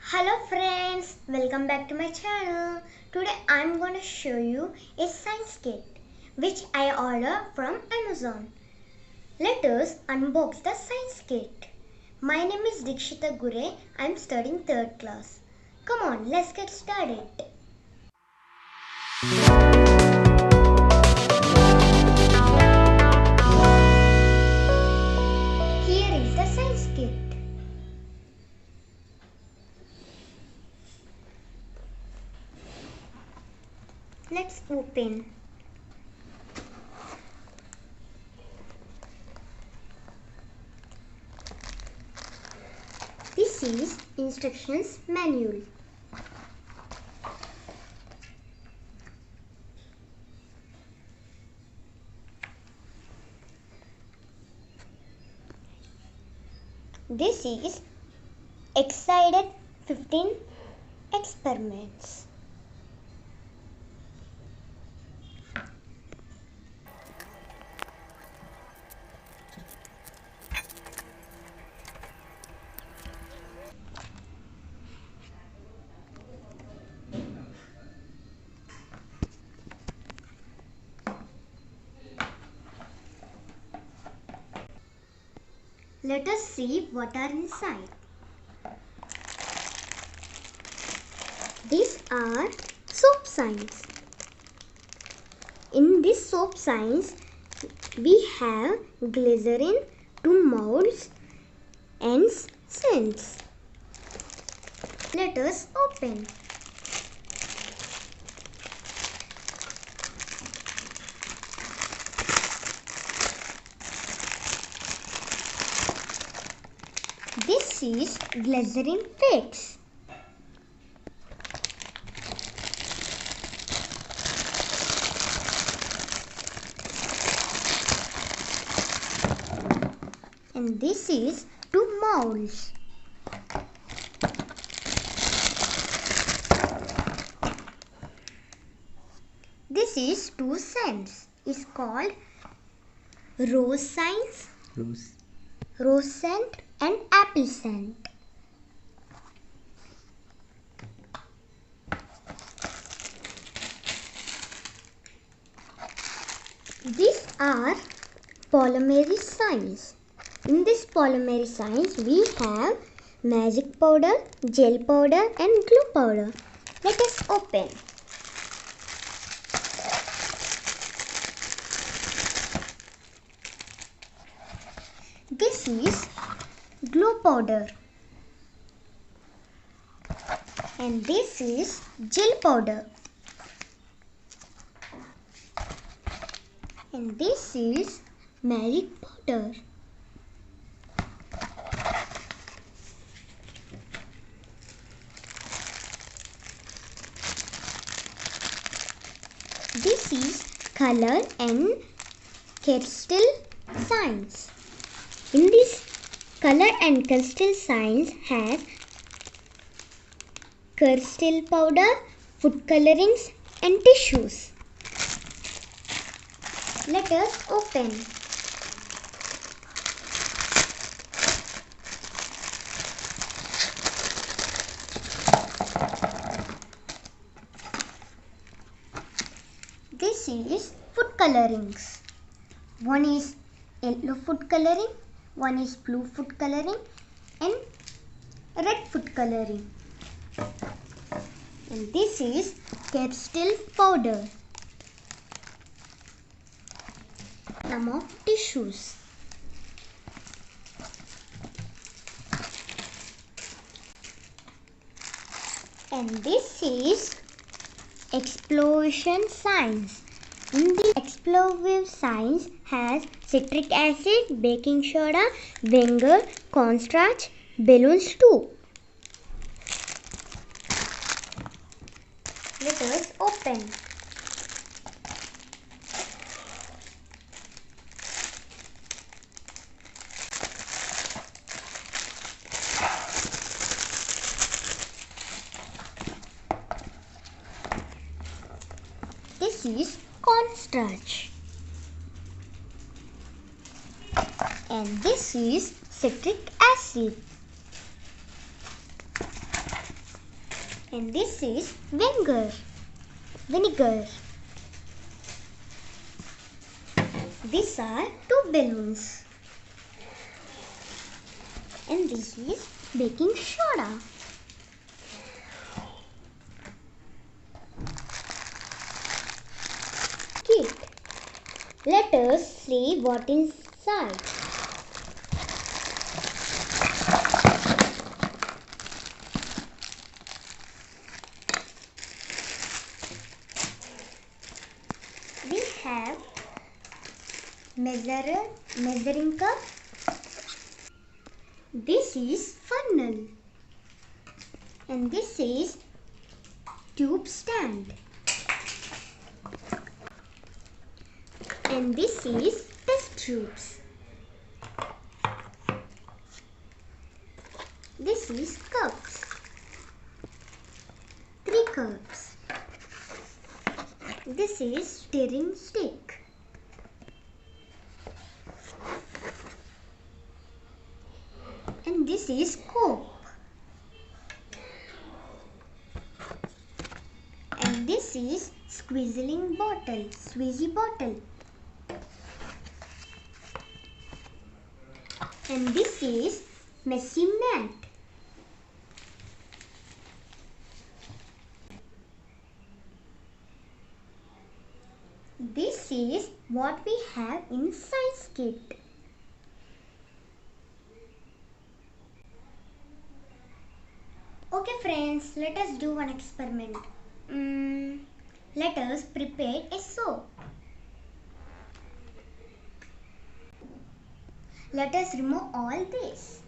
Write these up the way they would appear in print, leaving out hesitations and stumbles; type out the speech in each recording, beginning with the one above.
Hello friends, welcome back to my channel. Today I'm going to show you a science kit which I ordered from Amazon. Let us unbox the science kit. My name is Dikshita Gure. I'm studying 3rd class. Come on, let's get started. Here is the science kit. Let's open. This is instructions manual. This is excited 15 experiments. Let us see what are inside. These are soap signs. In this soap signs, we have glycerin, 2 molds and scents. Let us open. This is glycerin flakes. And this is 2 molds. This is 2 scents. It's called rose signs. Rose scent and apple scent. These are polymerase signs. In this polymerase signs we have magic powder, gel powder and glue powder. Let us open. This is glue powder and this is gel powder and this is magic powder. This is color and crystal signs. In this color and crystal signs has crystal powder, food colorings and tissues. Let us open. This is food colorings. One is yellow food coloring, one is blue food coloring and red food coloring. And this is crystal powder. Some of tissues. And this is explosion signs. In the explosive signs has citric acid, baking soda, vinegar, cornstarch, balloons too. Let us open. This is cornstarch and this is citric acid. And this is vinegar. These are two balloons. And this is baking soda. Kit. Let us see what inside. We have measuring cup. This is funnel. And this is tube stand. And this is test tubes. This is cups. 3 cups. This is stirring stick. And this is scoop. And this is squeezing bottle. And this is messy mat. This is what we have in science kit. Okay friends, let us do one experiment. Let us prepare a soap. Let us remove all this.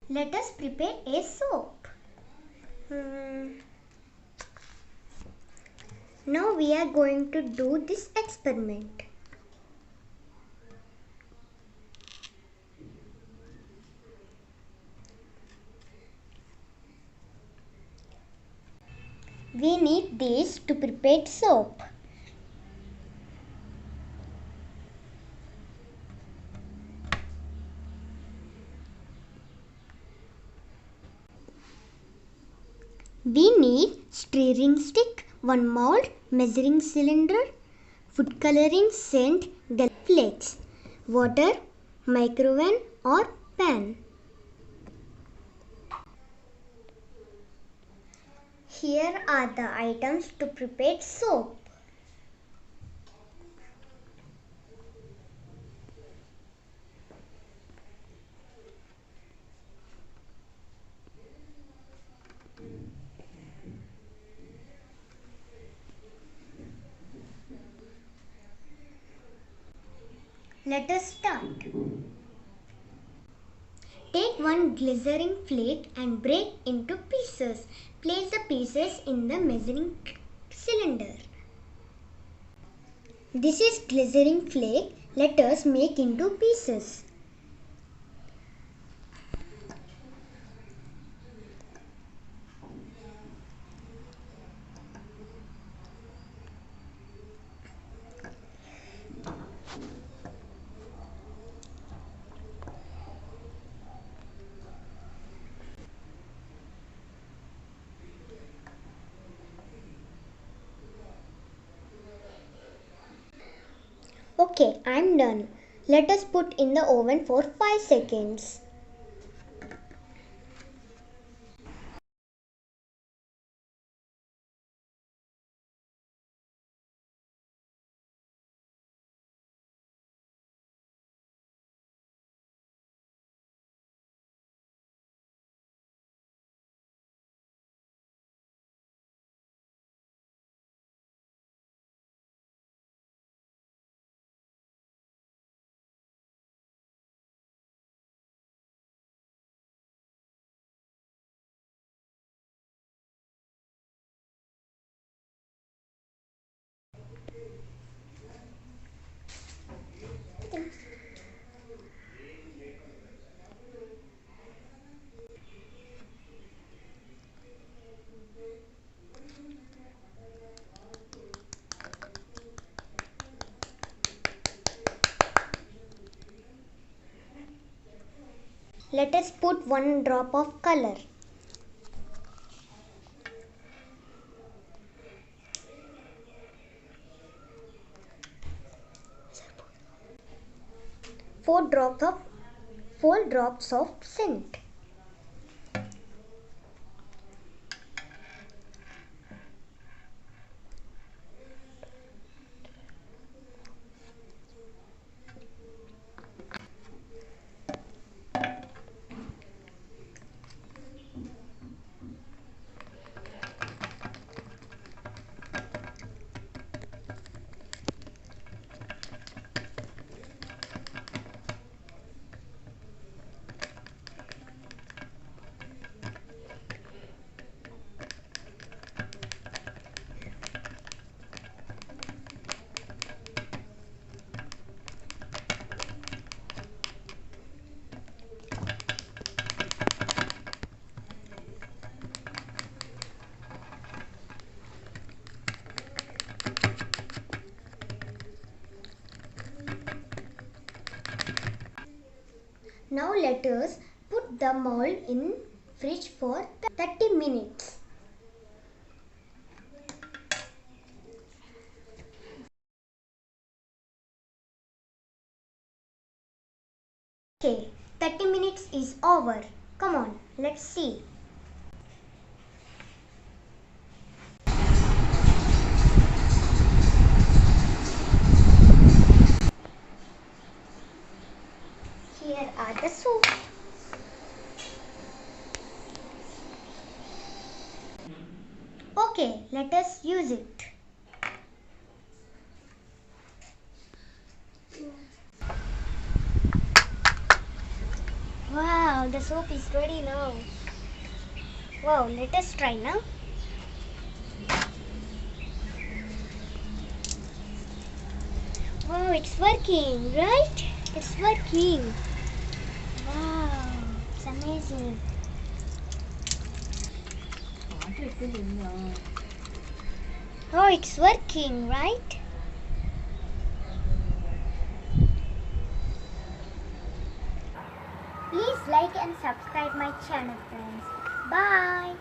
Let us prepare a soap. Now we are going to do this experiment. We need this to prepare soap. We need stirring stick, 1 mold, measuring cylinder, food coloring, scent, flakes, water, microwave or pan. Here are the items to prepare soap. Let us start. Take 1 glycerin flake and break into pieces. Place the pieces in the measuring cylinder. This is glycerin flake. Let us make into pieces. Okay, I'm done. Let us put in the oven for 5 seconds. Let us put 1 drop of color. Four drops of scent. Now let us put the mold in fridge for 30 minutes. Okay, 30 minutes is over. Come on, let's see. Here are the soap. Okay, let us use it. Wow, the soap is ready now. Wow, let us try now. Wow, it's working, right? It's working. Wow, it's amazing. Oh, it's working, right? Please like and subscribe my channel, friends. Bye.